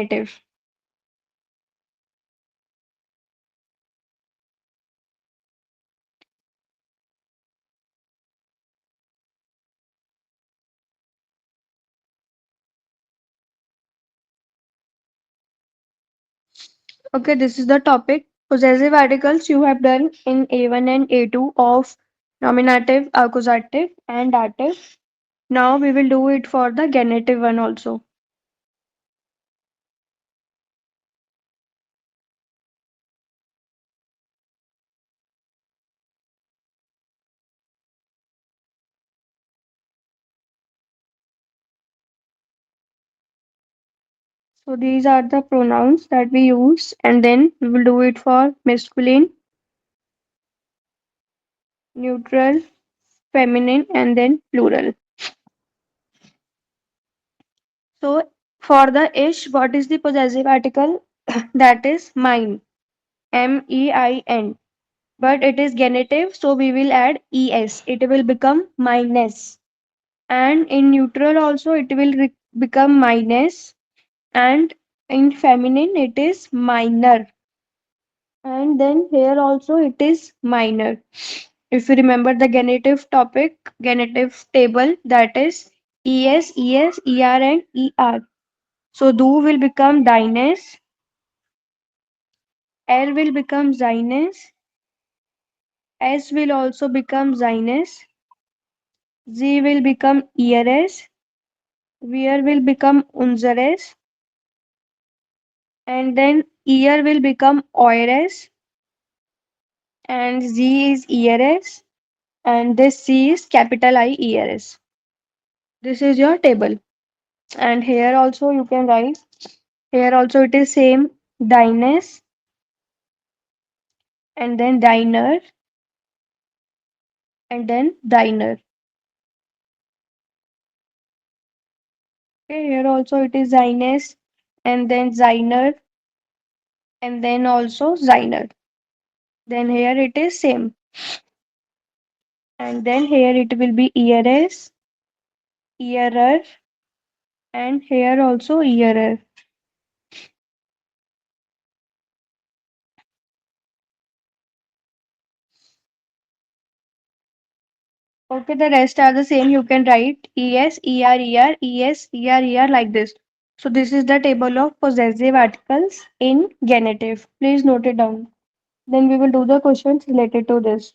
genitive. Okay, this is the topic. Possessive articles you have done in A1 and A2 of nominative, accusative, and dative. Now we will do it for the genitive one also. So these are the pronouns that we use, and then we will do it for masculine, neutral, feminine, and then plural. So for the ish, what is the possessive article? That is mine, MEIN. But it is genitive, so we will add ES. It will become minus. And in neutral also it will become minus. And in feminine it is minor. And then here also it is minor. If you remember the genitive topic, genitive table, that is ES, ES, ER and ER. So do will become dines, L will become zines, S will also become zines, Z will become ears, where will become unseres, and then ear will become oires, and Z is ears, and this C is capital I ears. This is your table. And here also you can write, here also it is same, dines, and then diner, and then diner. Okay, here also it is zines, and then ziner, and then also ziner. Then here it is same. And then here it will be ears, earer, and here also earer. Okay, the rest are the same. You can write es, er, er, es, er, er like this. So this is the table of possessive articles in genitive. Please note it down. Then we will do the questions related to this.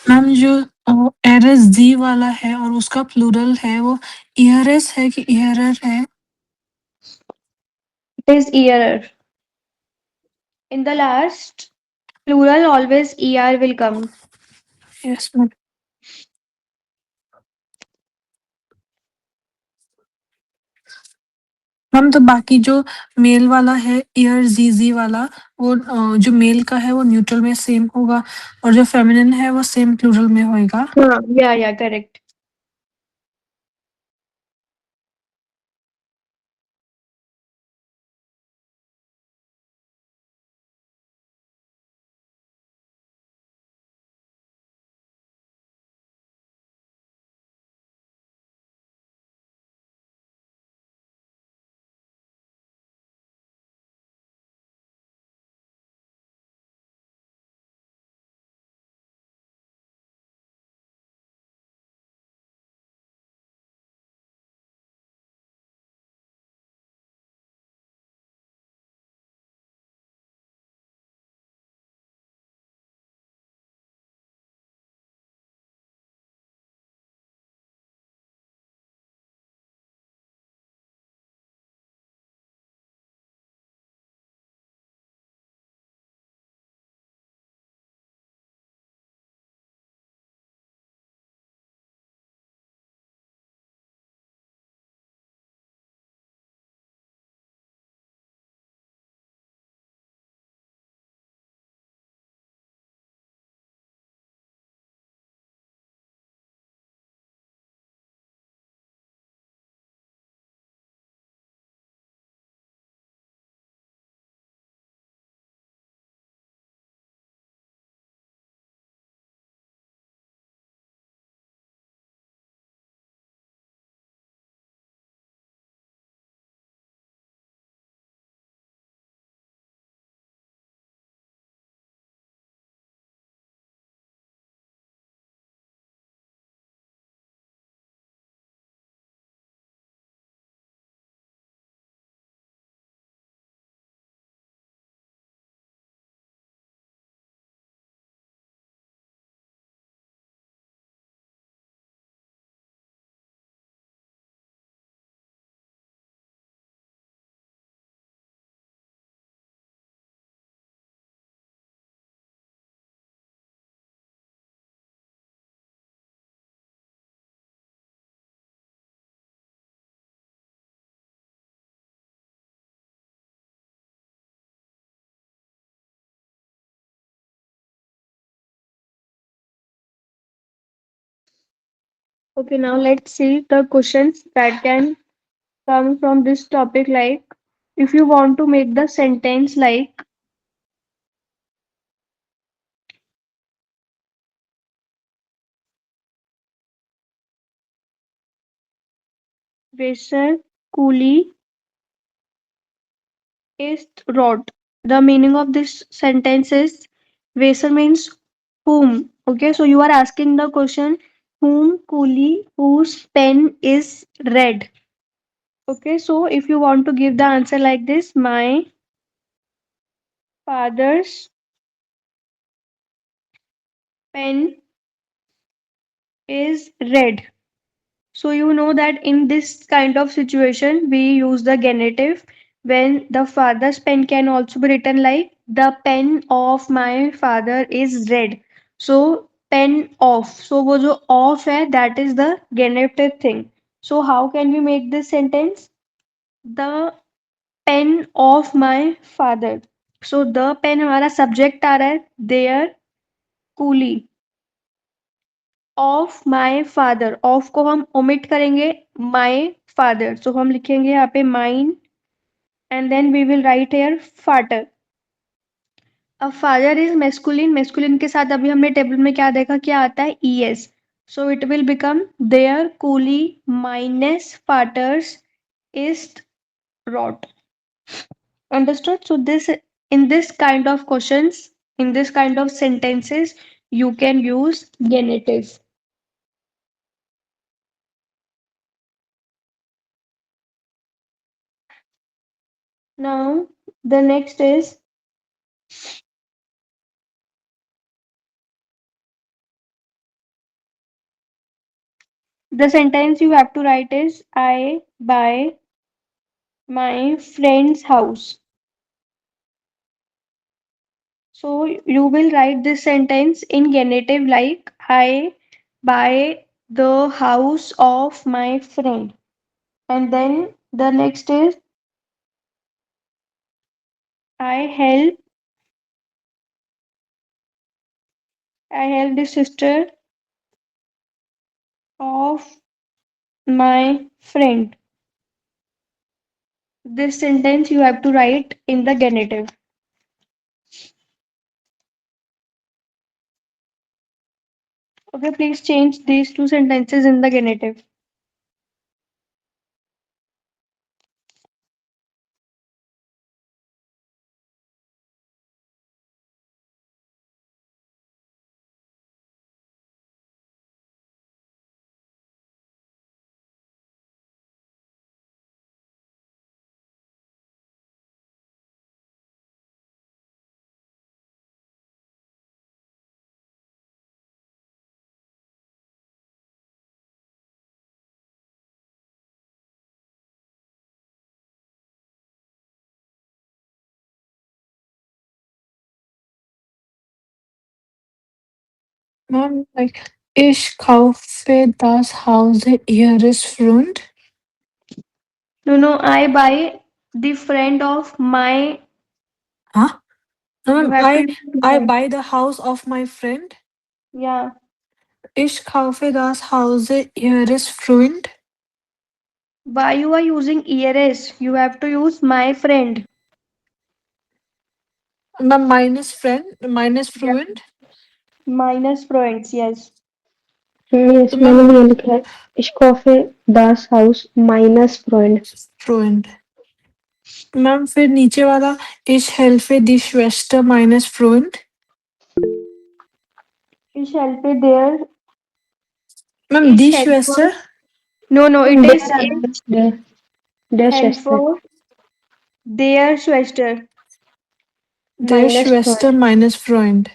Ma'am जो Eris जी वाला है और उसका plural है वो years है कि ईयरर है? It is earer. In the last plural always er will come. Yes ma'am. Ma'am तो बाकी जो मेल वाला है ईयर जी वाला वो जो मेल का है वो न्यूट्रल में सेम होगा और जो फेमिनिन है वो सेम प्लूरल में होएगा। Yeah, correct. Okay, now let's see the questions that can come from this topic. Like, if you want to make the sentence like, Vaser Kuli ist rot. The meaning of this sentence is Vaser means whom. Okay, so you are asking the question whom Kuli whose pen is red. Okay, so if you want to give the answer like this, my father's pen is red. So you know that in this kind of situation, we use the genitive when the father's pen can also be written like the pen of my father is red. So pen of. So वो जो of है that is the genitive thing. So how can we make this sentence? The pen of my father. So the pen हमारा subject आ रहा है their coolie of my father of को हम omit करेंगे my father so हम लिखेंगे यहाँ पे mine and then we will write here father अब फादर इज मेस्कुलिन मेस्कुलिन के साथ अभी हमने टेबल में क्या देखा क्या आता है E S so it will become their कूली minus fathers is rot understood so this in this kind of questions in this kind of sentences you can use genitive. Now the next is the sentence you have to write is I buy my friend's house. So you will write this sentence in genitive like I buy the house of my friend. And then the next is I help the sister of my friend. This sentence you have to write in the genitive. Okay, please change these two sentences in the genitive. Mom, like, ich kaufe das Haus ihres Freund. No, no, I buy the friend of my. Huh? No, You ma'am, have to I use buy the house of my friend. yeah. Ich kaufe das Haus ihres Freund. Why you are using ERS? You have to use my friend. Ma'am, minus Yeah. Freund. Minus friends, yes. तो yes मैंने ma'am भी ये लिखा है इश्कॉफे दास हाउस minus friend fluent ma'am फिर नीचे वाला ich helfe die Schwester meines Freund. Ich helfe there. Ma'am, Ich die helfe. Schwester, No, no, it is देयर ich देयर शेस्टर helfe their Schwester. der minus Schwester friend meines Freund.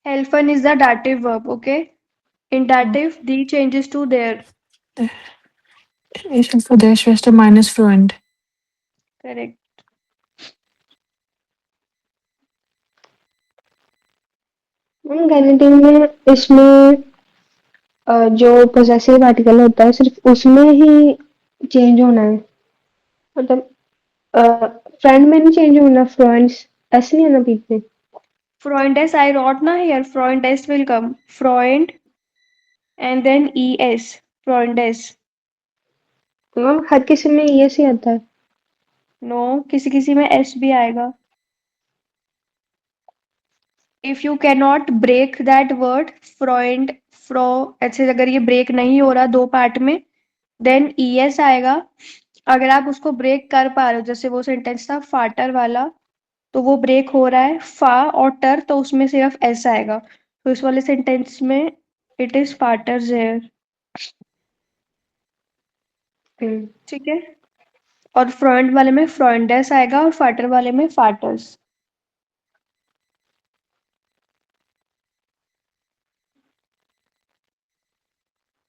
Helfen is the dative verb, okay? In dative, the changes to there. Ich helfe der Schwester meines Freund. Correct. गैनेटिव में इसमें जो possessive article होता है सिर्फ उसमें ही change होना है मतलब फ्रेंड में नहीं चेंज होना फ्रेंड्स ऐसे नहीं है ना बीच में Freundes, I wrote na here. Freundes will come. Freund and then ES. फ्रॉन्डेस। मैम हर किसी में ये से आता है। नो, किसी किसी में एस भी आएगा। If you cannot break that word फ्रॉइंड फ्रो, ऐसे अगर ये ब्रेक नहीं हो रहा दो पार्ट में, देन ई एस आएगा। अगर आप उसको ब्रेक कर पा रहे हो, जैसे वो सेंटेंस था फाटर वाला, तो वो ब्रेक हो रहा है फा और टर, तो उसमें सिर्फ एस आएगा, तो इस वाले सेंटेंस में इट इज फाटर्स हेयर। ठीक है। और फ्रॉइड वाले में फ्रॉइंडेस आएगा और फाटर वाले में फाटर्स।